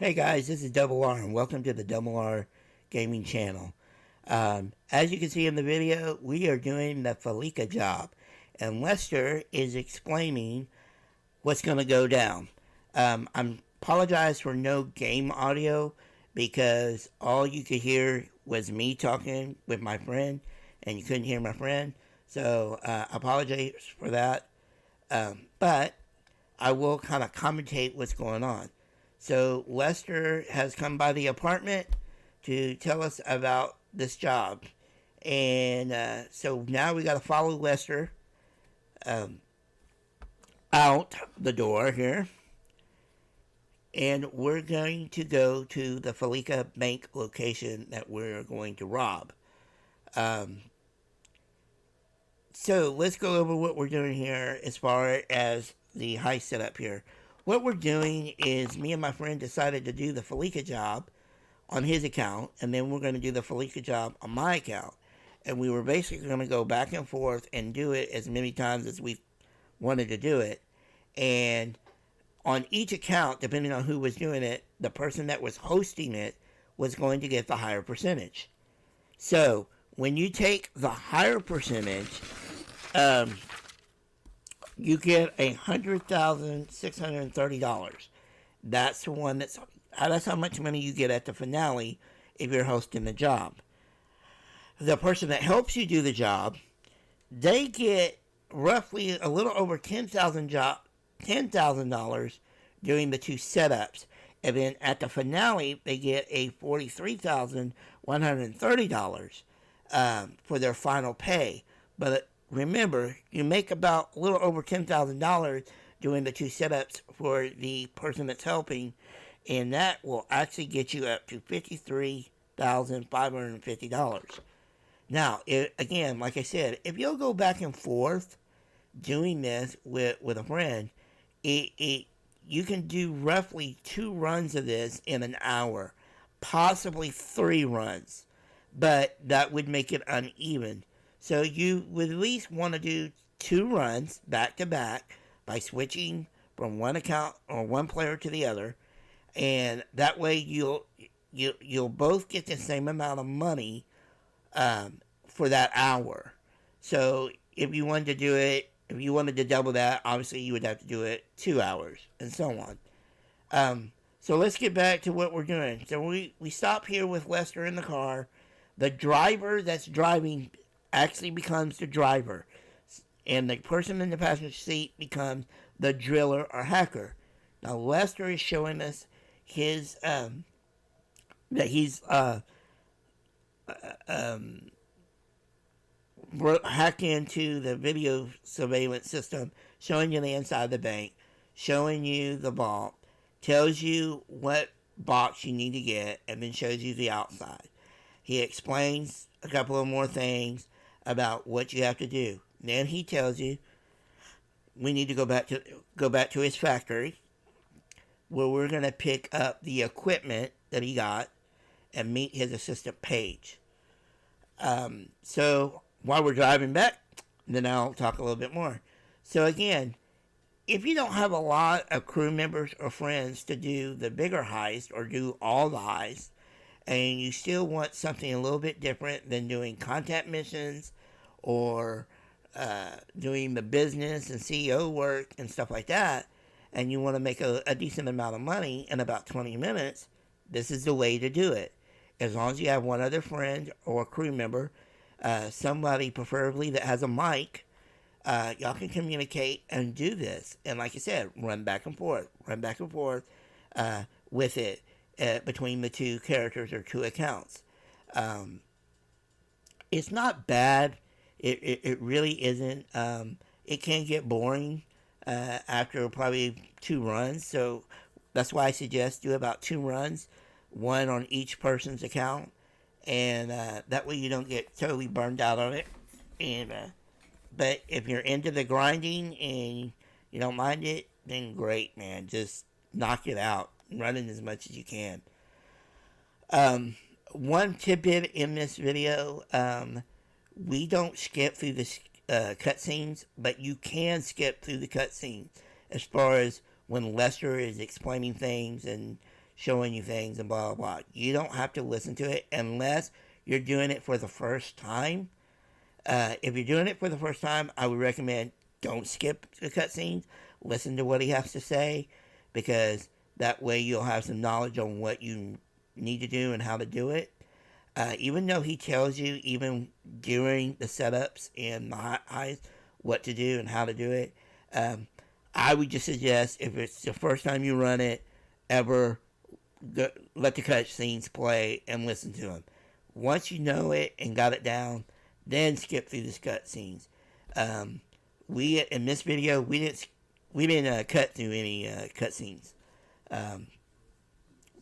Hey guys, this is Double R and welcome to the Double R Gaming channel. As you can see in the video, we are doing the Fleeca Job, and Lester is explaining what's going to go down. I apologize for no game audio because all you could hear was me talking with my friend, and you couldn't hear my friend. So I apologize for that, but I will kind of commentate what's going on. So Lester has come by the apartment to tell us about this job. And so now we got to follow Lester out the door here. And we're going to go to the Fleeca Bank location that we're going to rob. So let's go over what we're doing here as far as the heist setup here. What we're doing is me and my friend decided to do the Fleeca Job on his account, and then we're going to do the Fleeca Job on my account. And we were basically going to go back and forth and do it as many times as we wanted to do it. And on each account, depending on who was doing it, the person that was hosting it was going to get the higher percentage. So when you take the higher percentage, you get $100,630. That's the one that's how much money you get at the finale if you're hosting the job. The person that helps you do the job, they get roughly a little over $10,000 doing the two setups, and then at the finale they get a $43,130 for their final pay. But remember, you make about a little over $10,000 doing the two setups for the person that's helping, and that will actually get you up to $53,550. Now, again, like I said, if you'll go back and forth doing this with a friend, you can do roughly 2 runs of this in an hour, possibly 3 runs, but that would make it uneven. So you would at least want to do 2 runs back to back by switching from one account or one player to the other, and that way you'll both get the same amount of money for that hour. So if you wanted to double that, obviously you would have to do it 2 hours and so on. So let's get back to what we're doing. So we stop here with Lester in the car. The driver that's driving actually becomes the driver, and the person in the passenger seat becomes the driller or hacker. Now Lester is showing us his that he's hacked into the video surveillance system, showing you the inside of the bank, showing you the vault, tells you what box you need to get, and then shows you the outside. He explains a couple of more things about what you have to do. Then he tells you we need to go back to his factory, where we're going to pick up the equipment that he got and meet his assistant Paige. So while we're driving back, then I'll talk a little bit more. So again, if you don't have a lot of crew members or friends to do the bigger heist or do all the heists, and you still want something a little bit different than doing contact missions or doing the business and CEO work and stuff like that, and you want to make a decent amount of money in about 20 minutes, this is the way to do it. As long as you have one other friend or crew member, somebody preferably that has a mic, y'all can communicate and do this. And like I said, run back and forth with it. Between the two characters or two accounts. It's not bad. It really isn't. It can get boring after probably 2 runs. So that's why I suggest do about 2 runs, 1 on each person's account, and that way you don't get totally burned out on it. And but if you're into the grinding and you don't mind it, then great, man. Just knock it out. Running as much as you can. One tidbit in this video, we don't skip through the cutscenes, but you can skip through the cutscenes as far as when Lester is explaining things and showing you things and blah, blah, blah. You don't have to listen to it unless you're doing it for the first time. If you're doing it for the first time, I would recommend don't skip the cutscenes. Listen to what he has to say, because that way you'll have some knowledge on what you need to do and how to do it. Even though he tells you, even during the setups and the heist, what to do and how to do it, I would just suggest, if it's the first time you run it ever, let the cutscenes play and listen to them. Once you know it and got it down, then skip through the cutscenes. We in this video we didn't cut through any cutscenes,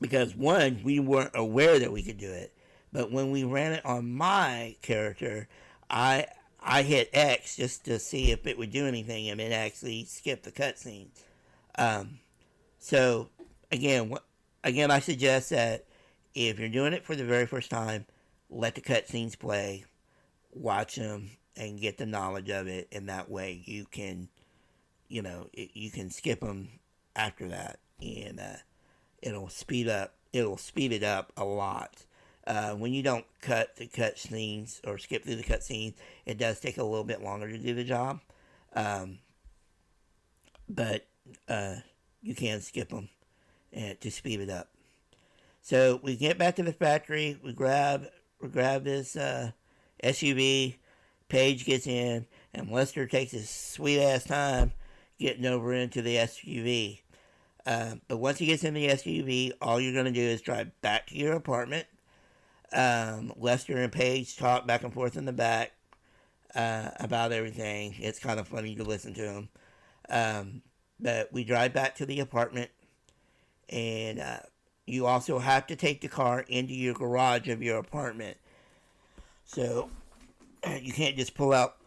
because one, we weren't aware that we could do it. But when we ran it on my character, I hit X just to see if it would do anything, and it actually skipped the cutscene. So again, I suggest that if you're doing it for the very first time, let the cutscenes play, watch them, and get the knowledge of it, and that way you can, you can skip them after that, and it'll speed it up a lot. When you don't cut the cutscenes or skip through the cutscenes, it does take a little bit longer to do the job, but you can skip them to speed it up. So we get back to the factory. We grab this SUV. Paige gets in, and Lester takes his sweet ass time getting over into the SUV. But once he gets in the SUV, all you're going to do is drive back to your apartment. Lester and Paige talk back and forth in the back about everything. It's kind of funny to listen to them. But we drive back to the apartment, and you also have to take the car into your garage of your apartment. So you can't just pull up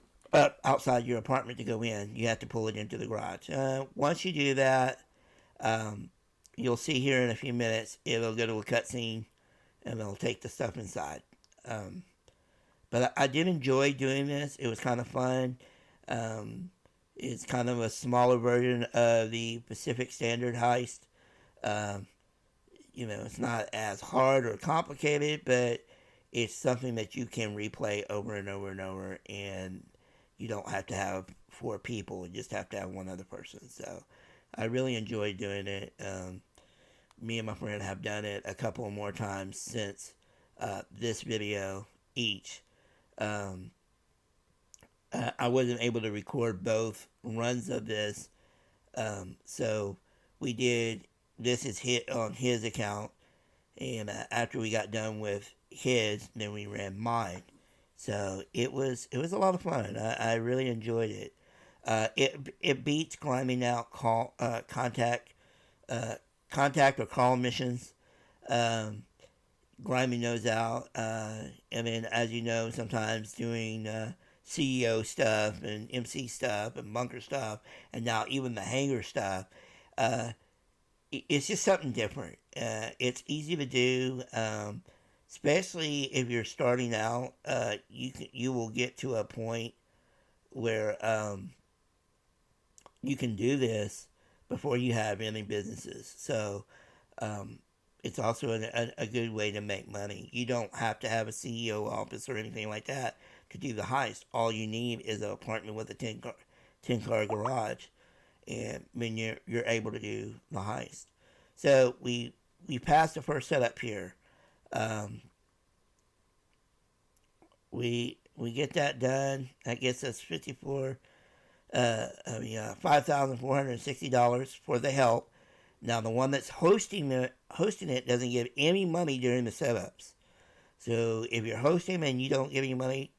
outside your apartment to go in. You have to pull it into the garage. Once you do that, you'll see here in a few minutes, it'll go to a cutscene, and it'll take the stuff inside. But I did enjoy doing this. It was kind of fun. It's kind of a smaller version of the Pacific Standard heist. It's not as hard or complicated, but it's something that you can replay over and over and over, and you don't have to have 4 people. You just have to have one other person. So I really enjoyed doing it. Me and my friend have done it a couple more times since this video each. I wasn't able to record both runs of this, so we did. This is hit on his account, and after we got done with his, then we ran mine. So it was a lot of fun. I really enjoyed it. It beats grinding out contact or call missions. Grinding those out, and then, as you know, sometimes doing CEO stuff and MC stuff and bunker stuff, and now even the hangar stuff. It's just something different. It's easy to do, especially if you're starting out. You will get to a point where you can do this before you have any businesses. So it's also a good way to make money. You don't have to have a CEO office or anything like that to do the heist. All you need is an apartment with a 10-car garage, and then you're able to do the heist. So we passed the first setup here. We get that done. That gets us $5,460 for the help. Now the one that's hosting it doesn't give any money during the setups. So if you're hosting and you don't give any money,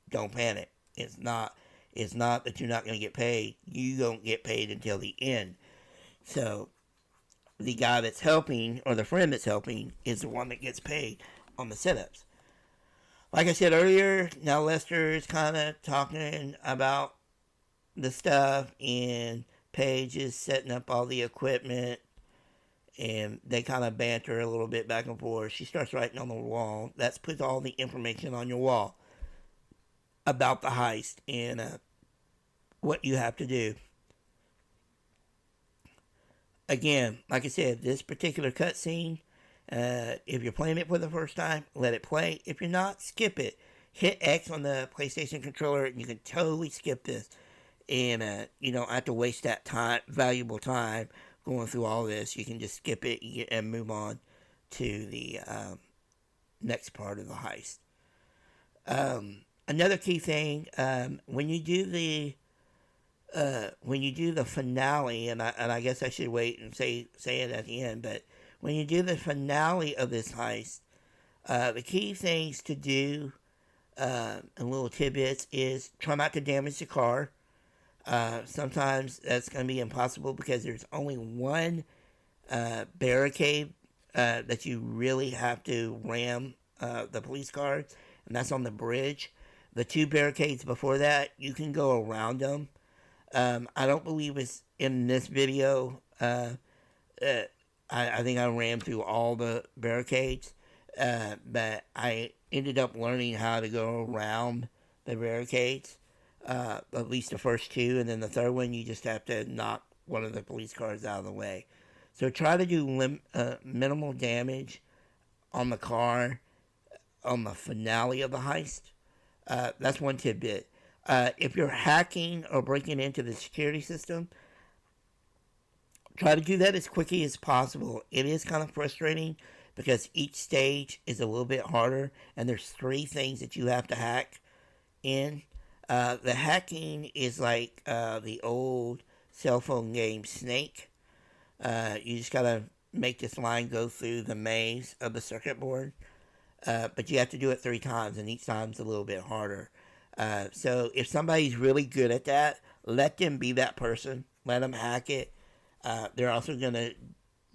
don't panic. It's not that you're not going to get paid. You don't get paid until the end. So the guy that's helping, or the friend that's helping, is the one that gets paid on the setups. Like I said earlier, now Lester is kind of talking about the stuff, and Paige is setting up all the equipment, and they kind of banter a little bit back and forth. She starts writing on the wall. That's puts all the information on your wall about the heist and what you have to do. again, like I said, this particular cutscene, if you're playing it for the first time, let it play. If you're not, skip it. Hit X on the PlayStation controller, and you can totally skip this. And you don't have to waste that time, valuable time, going through all this. You can just skip it and move on to the next part of the heist. Another key thing, when you do the finale, and I guess I should wait and say it at the end, but when you do the finale of this heist, the key things to do, and little tidbits, is try not to damage the car. Sometimes that's going to be impossible because there's only one barricade that you really have to ram the police car, and that's on the bridge. The two barricades before that, you can go around them. I don't believe it's in this video. I think I ran through all the barricades, but I ended up learning how to go around the barricades, at least the first two, and then the third one, you just have to knock one of the police cars out of the way. So try to do minimal damage on the car on the finale of the heist. That's one tidbit. If you're hacking or breaking into the security system, try to do that as quickly as possible. It is kind of frustrating because each stage is a little bit harder, and there's 3 things that you have to hack in. The hacking is like the old cell phone game Snake. You just gotta make this line go through the maze of the circuit board. But you have to do it 3 times, and each time's a little bit harder. So if somebody's really good at that, let them be that person. Let them hack it. They're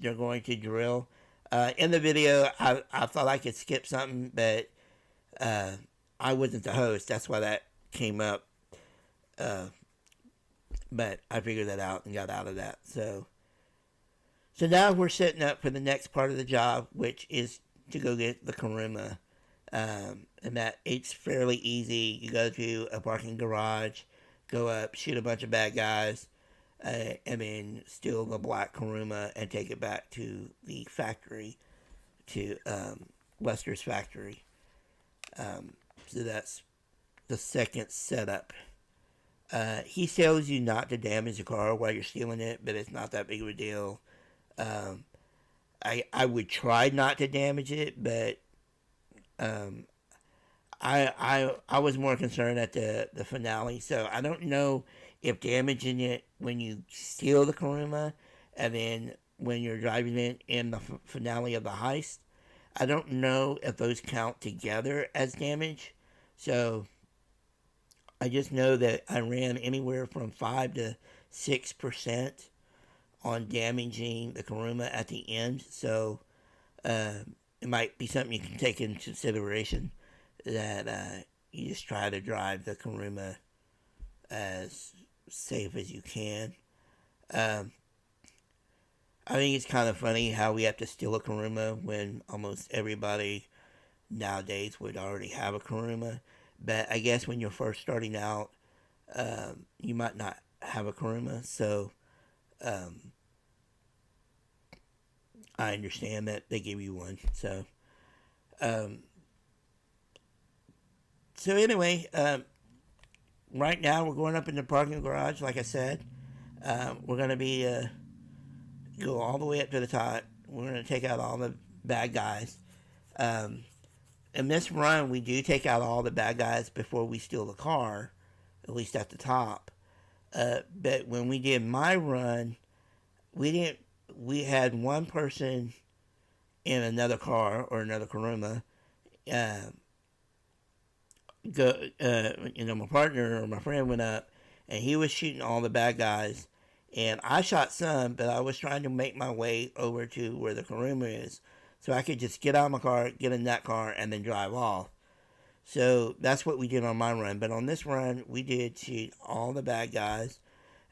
going to drill. In the video, I thought I could skip something, but I wasn't the host. That's why that came up. But I figured that out and got out of that. So now we're setting up for the next part of the job, which is to go get the Kuruma. And that it's fairly easy. You go to a parking garage, go up, shoot a bunch of bad guys, and then steal the black Kuruma and take it back to the factory, to Lester's factory. So that's the second setup. He tells you not to damage the car while you're stealing it, but it's not that big of a deal. I would try not to damage it, but I was more concerned at the finale, so I don't know if damaging it when you steal the Kuruma and then when you're driving it in the finale of the heist, I don't know if those count together as damage. So I just know that I ran anywhere from 5 to 6% on damaging the Kuruma at the end. So it might be something you can take into consideration, that you just try to drive the Kuruma as safe as you can. I think it's kind of funny how we have to steal a Kuruma when almost everybody nowadays would already have a Kuruma. But I guess when you're first starting out, you might not have a Kuruma. So I understand that they give you one. So anyway, right now we're going up in the parking garage, like I said. We're going to be go all the way up to the top. We're going to take out all the bad guys. In this run, we do take out all the bad guys before we steal the car, at least at the top. But when we did my run, we had one person in another car or another Kuruma. My partner or my friend went up, and he was shooting all the bad guys, and I shot some, but I was trying to make my way over to where the Kuruma is, so I could just get out of my car, get in that car, and then drive off. So that's what we did on my run. But on this run, we did shoot all the bad guys.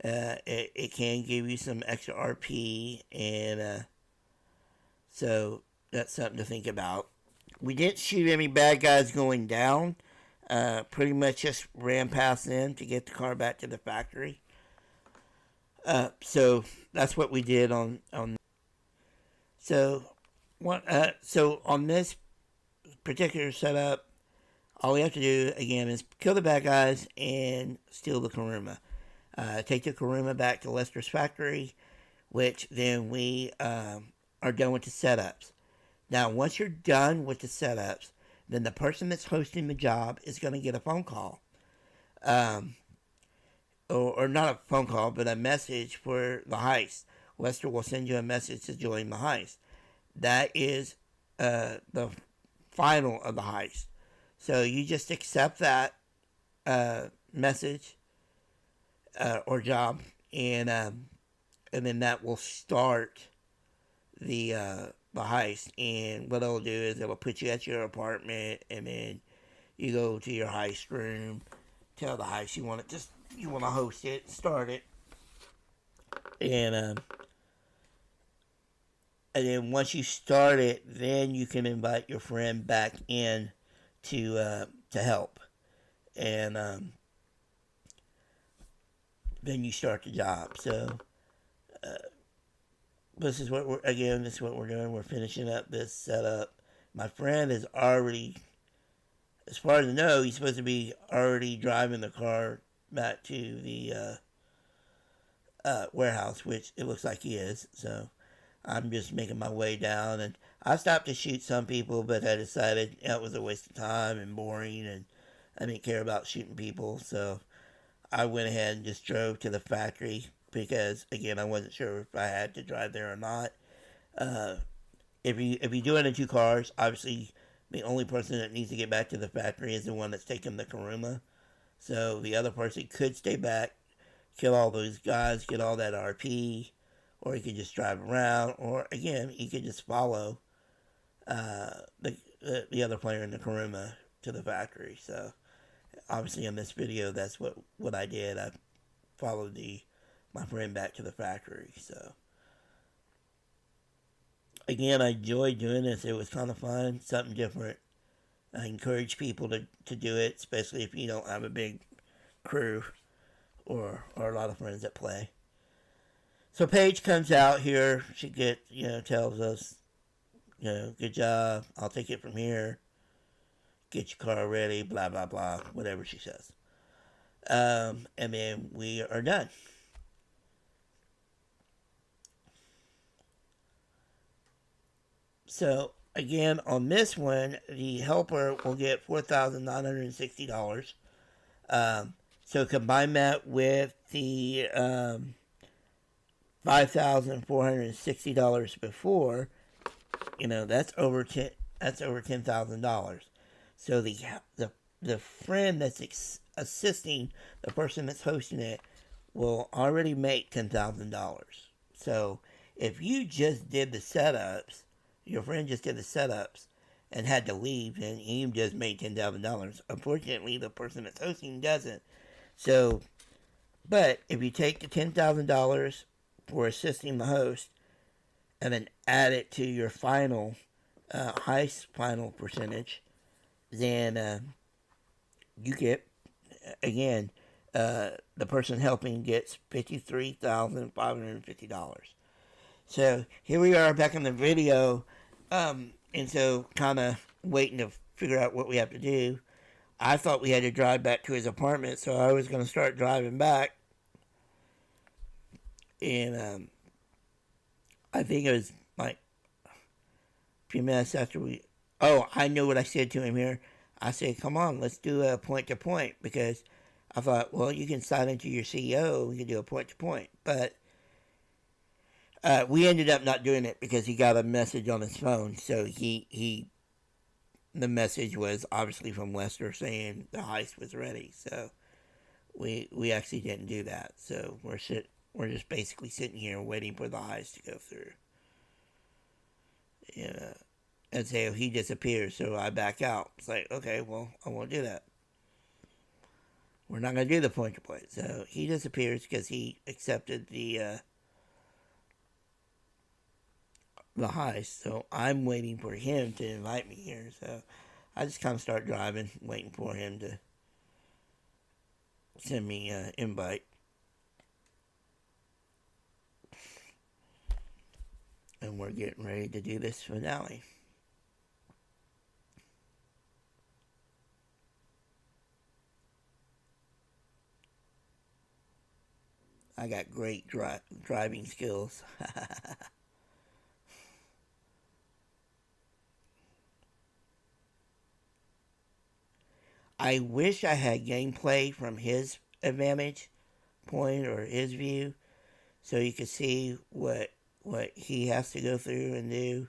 It can give you some extra RP, and so that's something to think about. We didn't shoot any bad guys going down. Pretty much just ran past them to get the car back to the factory. So that's what we did on. So so on this particular setup, all we have to do again is kill the bad guys and steal the Kuruma. Take the Kuruma back to Lester's factory, which then we are done with the setups. Now, once you're done with the setups, then the person that's hosting the job is going to get a phone call. Um, or not a phone call, but a message for the heist. Lester will send you a message to join the heist. That is the final of the heist. So you just accept that message or job, and then that will start the heist. And what it'll do is it'll put you at your apartment, and then you go to your heist room, tell the heist you want to host it, start it, and then once you start it, then you can invite your friend back in to help, and then you start the job. So this is what we're doing. We're finishing up this setup. My friend is already, as far as I know, he's supposed to be already driving the car back to the warehouse, which it looks like he is. So I'm just making my way down, and I stopped to shoot some people, but I decided it was a waste of time and boring, and I didn't care about shooting people. So I went ahead and just drove to the factory because, again, I wasn't sure if I had to drive there or not. If you do it in two cars, obviously the only person that needs to get back to the factory is the one that's taking the Kuruma. So the other person could stay back, kill all those guys, get all that RP, or he could just drive around, or again, he could just follow the other player in the Kuruma to the factory. So obviously in this video, that's what I did. I followed my friend back to the factory. So again, I enjoyed doing this. It was kind of fun, something different. I encourage people to do it, especially if you don't have a big crew or a lot of friends that play. So Paige comes out here. She tells us, good job. I'll take it from here. Get your car ready. Blah blah blah. Whatever she says. And then we are done. So again, on this one, the helper will get $4,960. So combine that with the $5,460 before, that's over $10,000. So the friend that's assisting the person that's hosting it will already make $10,000. So if you just did the setups, your friend just did the setups and had to leave, and you just made $10,000. Unfortunately, the person that's hosting doesn't. So, but if you take the $10,000 for assisting the host and then add it to your final heist final percentage, then you get, again, the person helping gets $53,550. So here we are back in the video, and so kind of waiting to figure out what we have to do. I thought we had to drive back to his apartment, so I was going to start driving back. And I think it was like a few minutes after I know what I said to him here. I said, come on, let's do a point-to-point, because I thought, well, you can sign into your CEO, we can do a point-to-point. But we ended up not doing it because he got a message on his phone. So the message was obviously from Lester saying the heist was ready. So we actually didn't do that. So we're just basically sitting here waiting for the heist to go through. And so he disappears, so I back out. It's like, okay, well, I won't do that. We're not going to do the point-to-point. So he disappears because he accepted the heist. So I'm waiting for him to invite me here. So I just kind of start driving, waiting for him to send me an invite. and we're getting ready to do this finale. I got great driving skills. I wish I had gameplay from his advantage point or his view, so you could see what he has to go through and do.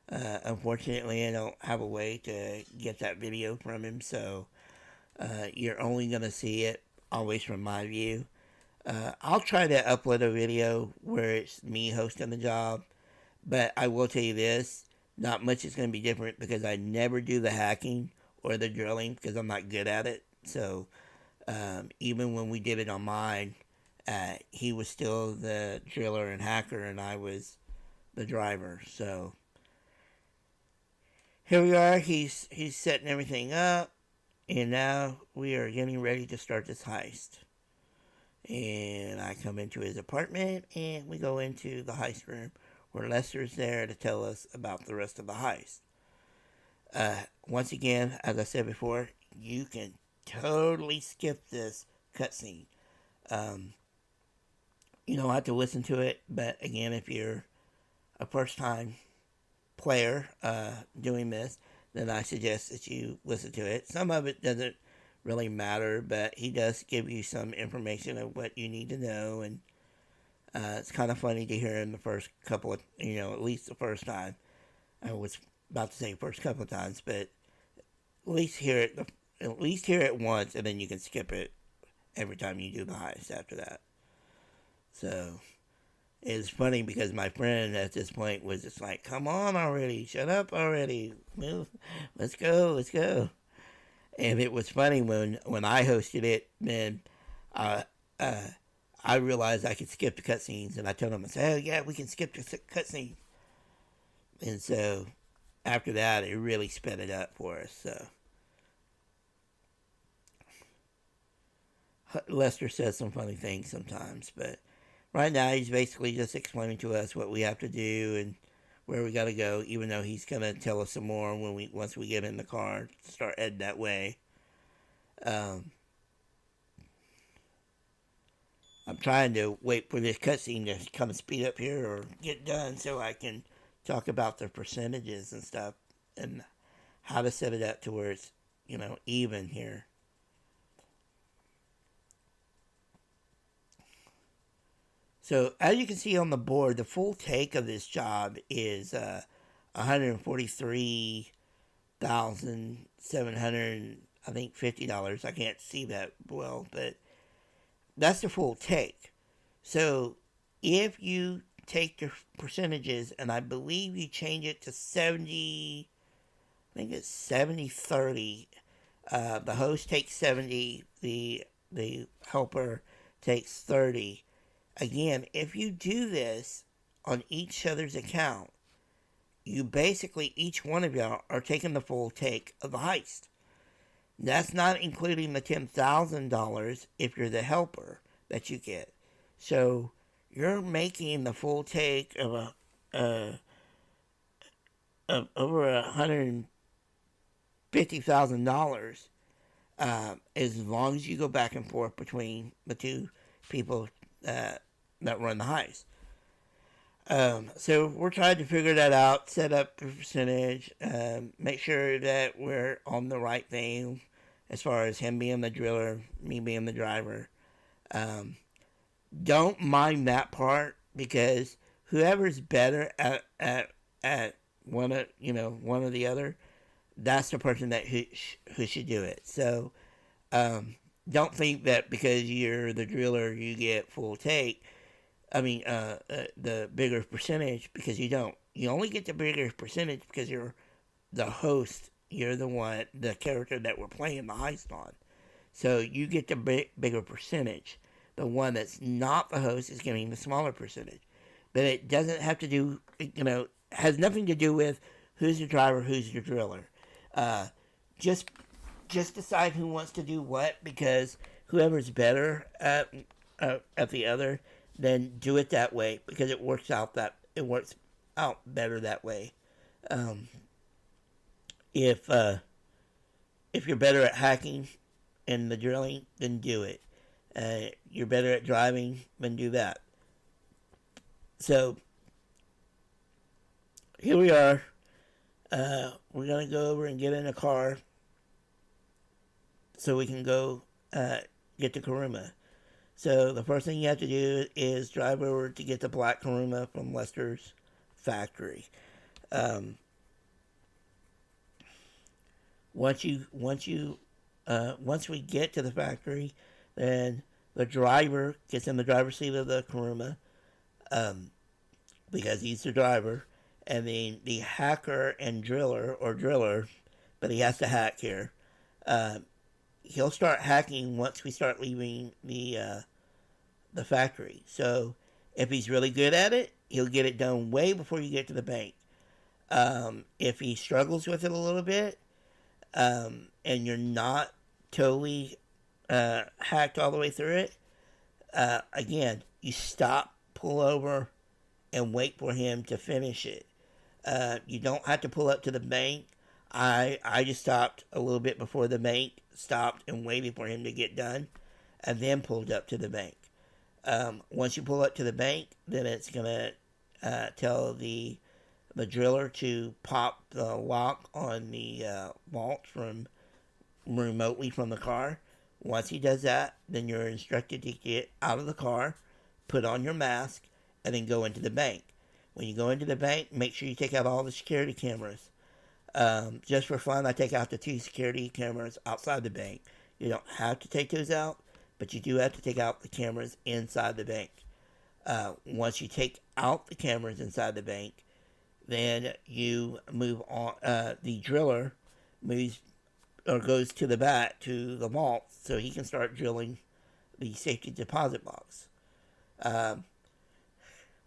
Unfortunately, I don't have a way to get that video from him, so you're only gonna see it always from my view. I'll try to upload a video where it's me hosting the job, but I will tell you this: not much is going to be different because I never do the hacking or the drilling because I'm not good at it. So even when we did it on mine, he was still the driller and hacker, and I was the driver. So here we are. He's setting everything up, and now we are getting ready to start this heist. And I come into his apartment, and we go into the heist room where Lester's there to tell us about the rest of the heist. Once again, as I said before, you can totally skip this cutscene. You don't have to listen to it, but again, if you're a first-time player doing this, then I suggest that you listen to it. Some of it doesn't really matter, but he does give you some information of what you need to know, and it's kind of funny to hear him the first couple of, at least the first time. I was about to say first couple of times, but at least hear it once, and then you can skip it every time you do the heist after that. So it's funny because my friend at this point was just like, "Come on already, shut up already, move, let's go." And it was funny when I hosted it, then I realized I could skip the cutscenes, and I told him, I said, "Oh yeah, we can skip the cutscene." And so after that, it really sped it up for us. So Lester says some funny things sometimes, but right now he's basically just explaining to us what we have to do and where we got to go, even though he's going to tell us some more once we get in the car, start heading that way. I'm trying to wait for this cutscene to come and speed up here or get done so I can talk about the percentages and stuff and how to set it up to where it's, even here. So as you can see on the board, the full take of this job is $143,700, I think $50. I can't see that well, but that's the full take. So if you take the percentages, and I believe you change it to 70, I think it's 70-30. The host takes 70, the helper takes 30. Again, if you do this on each other's account, you basically, each one of y'all are taking the full take of the heist. That's not including the $10,000 if you're the helper that you get. So you're making the full take of of over $150,000 as long as you go back and forth between the two people that run the heist. So we're trying to figure that out, set up the percentage, make sure that we're on the right thing as far as him being the driller, me being the driver. Don't mind that part because whoever's better at one or the other, that's the person that who should do it. So don't think that because you're the driller you get full take. The bigger percentage, because you don't. You only get the bigger percentage because you're the host. You're the character that we're playing the heist on. So you get the bigger percentage. The one that's not the host is getting the smaller percentage. But it doesn't have to do, has nothing to do with who's the driver, who's the driller. Just decide who wants to do what, because whoever's better at the other, then do it that way, because it works out better that way. Um, if if you're better at hacking and the drilling, then do it. You're better at driving, then do that. So here we are. We're gonna go over and get in a car so we can go get to Karuma. So the first thing you have to do is drive over to get the black Karuma from Lester's factory. Um, once we get to the factory, then the driver gets in the driver's seat of the Karuma, um, because he's the driver, and then the hacker and driller, but he has to hack here. Um, he'll start hacking once we start leaving the factory. So if he's really good at it, he'll get it done way before you get to the bank. If he struggles with it a little bit, and you're not totally hacked all the way through it, again, you stop, pull over, and wait for him to finish it. You don't have to pull up to the bank. I just stopped a little bit before the bank, stopped and waited for him to get done, and then pulled up to the bank. Once you pull up to the bank, then it's gonna tell the driller to pop the lock on the vault from remotely from the car. Once he does that, then you're instructed to get out of the car, put on your mask, and then go into the bank. When you go into the bank, make sure you take out all the security cameras. Just for fun, I take out the 2 security cameras outside the bank. You don't have to take those out, but you do have to take out the cameras inside the bank. Once you take out the cameras inside the bank, then you move on. The driller moves or goes to the back to the vault so he can start drilling the safety deposit box. Um,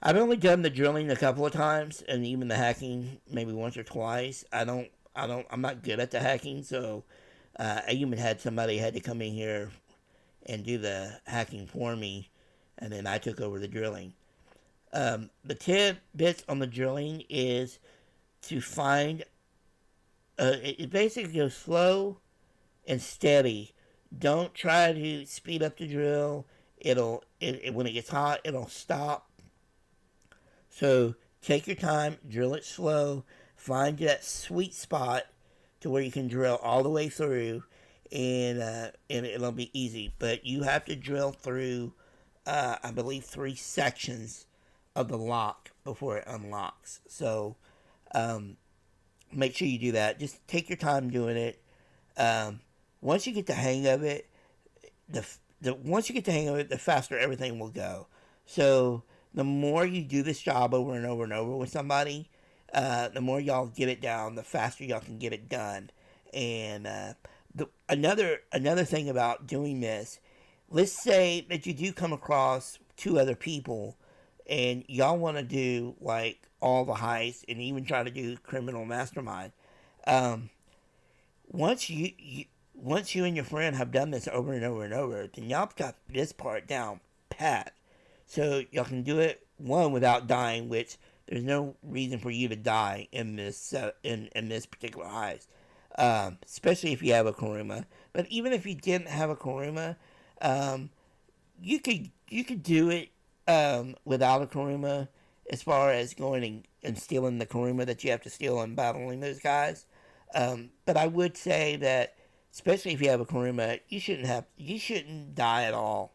I've only done the drilling a couple of times, and even the hacking maybe once or twice. I'm not good at the hacking, so I even had somebody had to come in here and do the hacking for me, and then I took over the drilling. The tidbits on the drilling is to find. It basically goes slow and steady. Don't try to speed up the drill. When it gets hot, it'll stop. So take your time, drill it slow, find that sweet spot to where you can drill all the way through, and it'll be easy. But you have to drill through, I believe, 3 sections of the lock before it unlocks. So make sure you do that. Just take your time doing it. Once you get the hang of it, the faster everything will go. So the more you do this job over and over and over with somebody, the more y'all get it down, the faster y'all can get it done. And another thing about doing this, let's say that you do come across 2 other people, and y'all want to do like all the heists and even try to do criminal mastermind. Once you and your friend have done this over and over and over, then y'all got this part down pat. So y'all can do it, one, without dying, which there's no reason for you to die in this in this particular heist, especially if you have a Karuma. But even if you didn't have a Karuma, you could do it without a Karuma, as far as going and stealing the Karuma that you have to steal and battling those guys. But I would say that, especially if you have a Karuma, you shouldn't die at all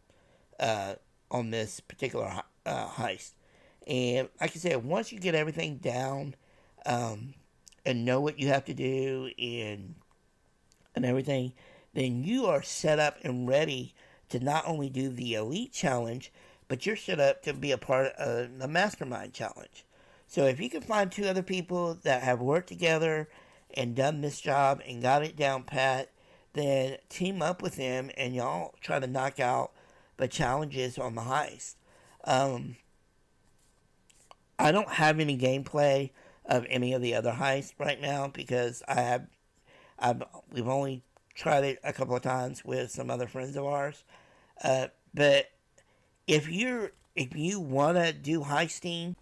on this particular heist. And like I said, once you get everything down, and know what you have to do and everything, then you are set up and ready to not only do the elite challenge, but you're set up to be a part of the mastermind challenge. So if you can find 2 other people that have worked together and done this job and got it down pat, then team up with them and y'all try to knock out the challenges on the heist. I don't have any gameplay of any of the other heists right now because we've only tried it a couple of times with some other friends of ours. But if you want to do heisting,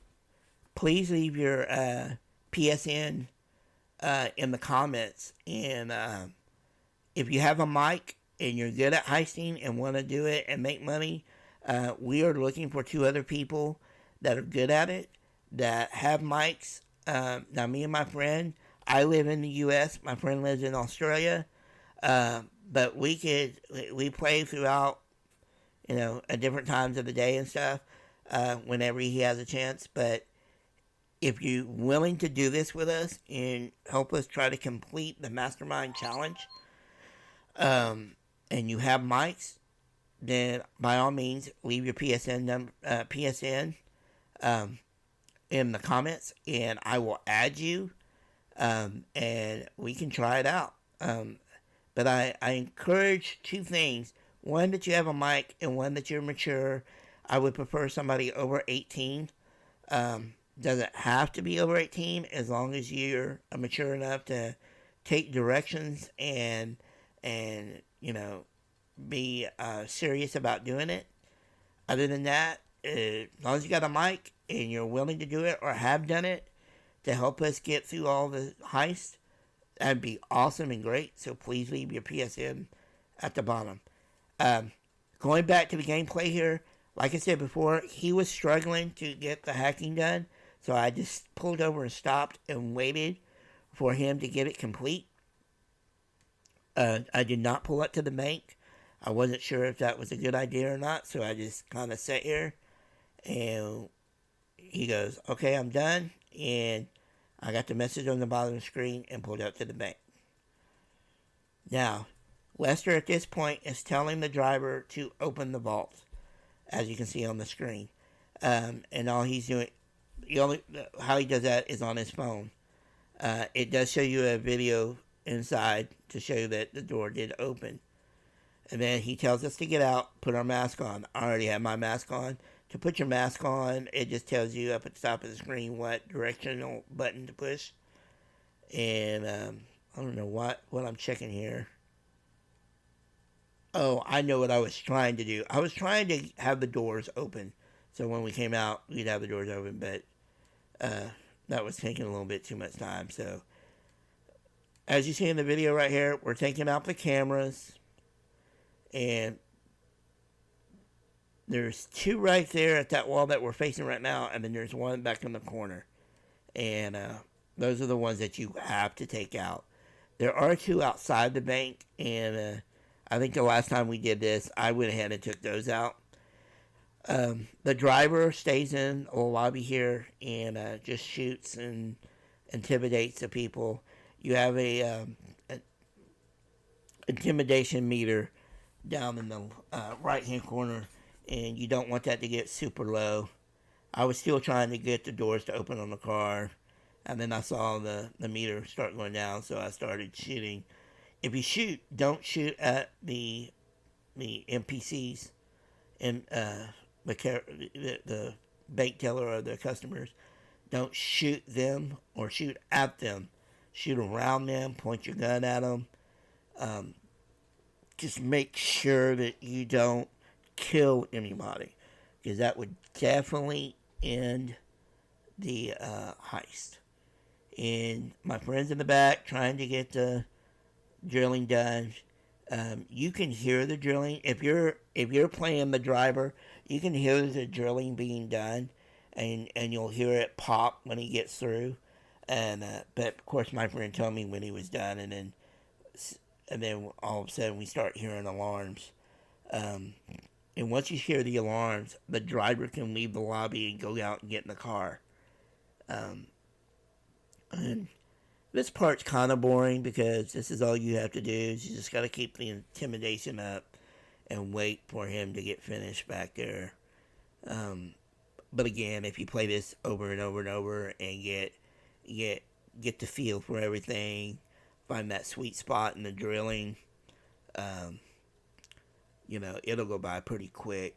please leave your PSN in the comments. And if you have a mic and you're good at heisting and want to do it and make money, we are looking for 2 other people that are good at it, that have mics. Now, me and my friend, I live in the U.S., my friend lives in Australia, but we play throughout, at different times of the day and stuff, whenever he has a chance. But if you're willing to do this with us and help us try to complete the Mastermind Challenge, and you have mics, then by all means leave your PSN in the comments, and I will add you, and we can try it out. But I encourage 2 things: one, that you have a mic, and one, that you're mature. I would prefer somebody over 18. Doesn't have to be over 18 as long as you're mature enough to take directions and be serious about doing it. Other than that, as long as you got a mic and you're willing to do it or have done it to help us get through all the heists, that'd be awesome and great. So please leave your PSN at the bottom. Going back to the gameplay here, like I said before, he was struggling to get the hacking done, so I just pulled over and stopped and waited for him to get it complete. I did not pull up to the bank. I wasn't sure if that was a good idea or not, so I just kind of sat here, and he goes, "Okay, I'm done," and I got the message on the bottom of the screen and pulled up to the bank. Now, Lester at this point is telling the driver to open the vault, as you can see on the screen. And all he's doing, how he does that is on his phone. It does show you a video inside to show you that the door did open. And then he tells us to get out, put our mask on. I already have my mask on. To put your mask on, it just tells you up at the top of the screen what directional button to push. And I don't know what I'm checking here. Oh, I know what I was trying to do. I was trying to have the doors open, so when we came out, we'd have the doors open, but that was taking a little bit too much time. So, as you see in the video right here, we're taking out the cameras, and there's 2 right there at that wall that we're facing right now, and then there's 1 back in the corner. And those are the ones that you have to take out. There are 2 outside the bank, and I think the last time we did this, I went ahead and took those out. The driver stays in the lobby here and just shoots and intimidates the people. You have a intimidation meter down in the right-hand corner, and you don't want that to get super low. I was still trying to get the doors to open on the car, and then I saw the meter start going down, so I started shooting. If you shoot, don't shoot at the NPCs and the bank teller or the customers. Don't shoot them or shoot at them. Shoot around them. Point your gun at them. Just make sure that you don't kill anybody, because that would definitely end the heist. And my friend's in the back trying to get the drilling done. You can hear the drilling. If you're playing the driver, you can hear the drilling being done, and you'll hear it pop when he gets through. And but of course, my friend told me when he was done, and then all of a sudden we start hearing alarms. And once you hear the alarms, the driver can leave the lobby and go out and get in the car. And this part's kind of boring, because this is all you have to do. Is you just got to keep the intimidation up and wait for him to get finished back there. But again, if you play this over and over and over and get the feel for everything, find that sweet spot in the drilling, it'll go by pretty quick.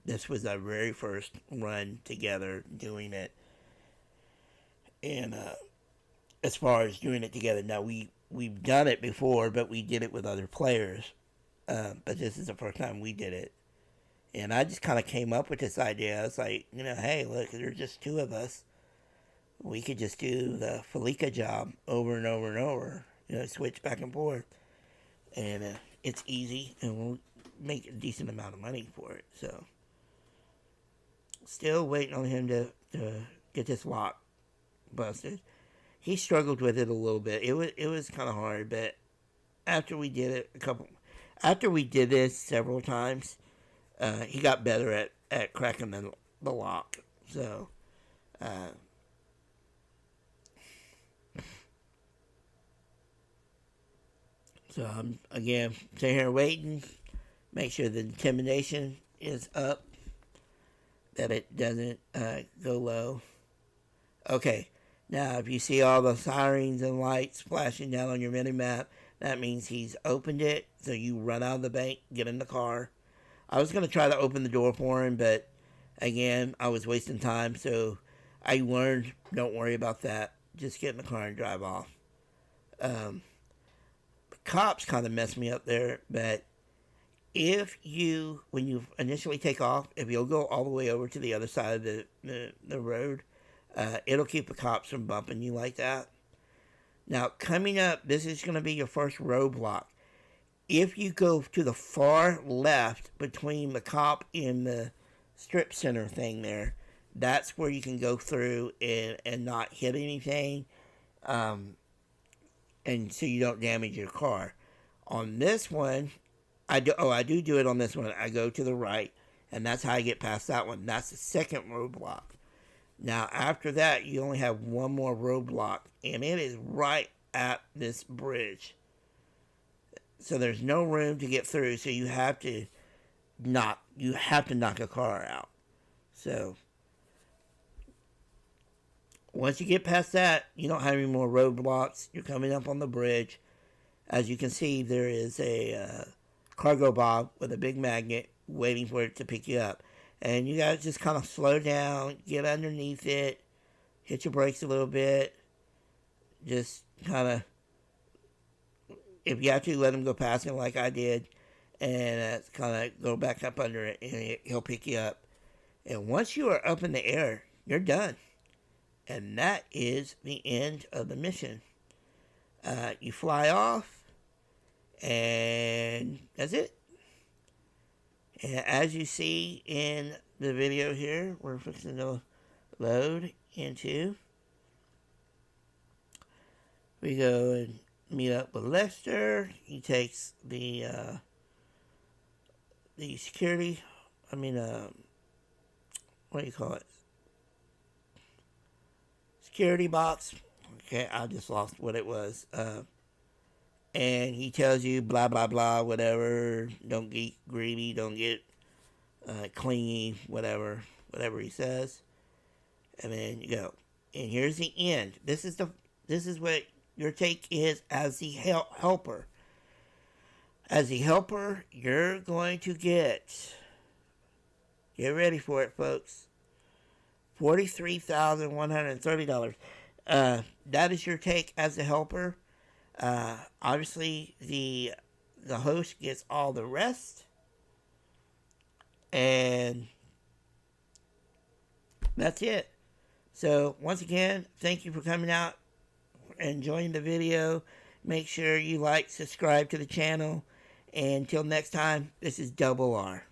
This was our very first run together doing it. And as far as doing it together, now we've done it before, but we did it with other players. But this is the first time we did it. And I just kind of came up with this idea. I was like, hey, look, there's just 2 of us. we could just do the Fleeca Job over and over and over. Switch back and forth. And it's easy, and we'll make a decent amount of money for it. So, still waiting on him to get this lock busted. He struggled with it a little bit. It was kind of hard, but after we did it after we did this several times, he got better at cracking the lock. So, I'm again sitting here waiting. Make sure the intimidation is up, that it doesn't go low. Okay, now if you see all the sirens and lights flashing down on your mini map, that means he's opened it. So you run out of the bank, get in the car. I was going to try to open the door for him, but again, I was wasting time. So I learned, don't worry about that. Just get in the car and drive off. The cops kind of messed me up there, but when you initially take off, if you'll go all the way over to the other side of the road, it'll keep the cops from bumping you like that. Now, coming up, this is going to be your first roadblock. If you go to the far left between the cop and the strip center thing there, that's where you can go through and not hit anything, and so you don't damage your car. On this one, I do it on this one. I go to the right, and that's how I get past that one. That's the second roadblock. Now, after that, you only have one more roadblock, and it is right at this bridge. So there's no room to get through, so you have to knock a car out. So once you get past that, you don't have any more roadblocks. You're coming up on the bridge. As you can see, there is a cargo bob with a big magnet waiting for it to pick you up. And you gotta just kind of slow down, get underneath it, hit your brakes a little bit. Just kind of, if you have to, let him go past it like I did. And kind of go back up under it, and he'll pick you up. And once you are up in the air, you're done. And that is the end of the mission. You fly off, and that's it. And as you see in the video here, we're fixing to load into. We go and meet up with Lester. He takes the security. What do you call it? Security box. Okay, I just lost what it was. And he tells you blah, blah, blah, whatever. Don't get greedy. Don't get clingy, whatever he says. And then you go. And here's the end. This is what your take is as the helper. As the helper, you're going to get ready for it, folks, $43,130. That is your take as the helper. Obviously, the host gets all the rest. And that's it. So, once again, thank you for coming out and enjoying the video. Make sure you like, subscribe to the channel. And until next time, this is Double R.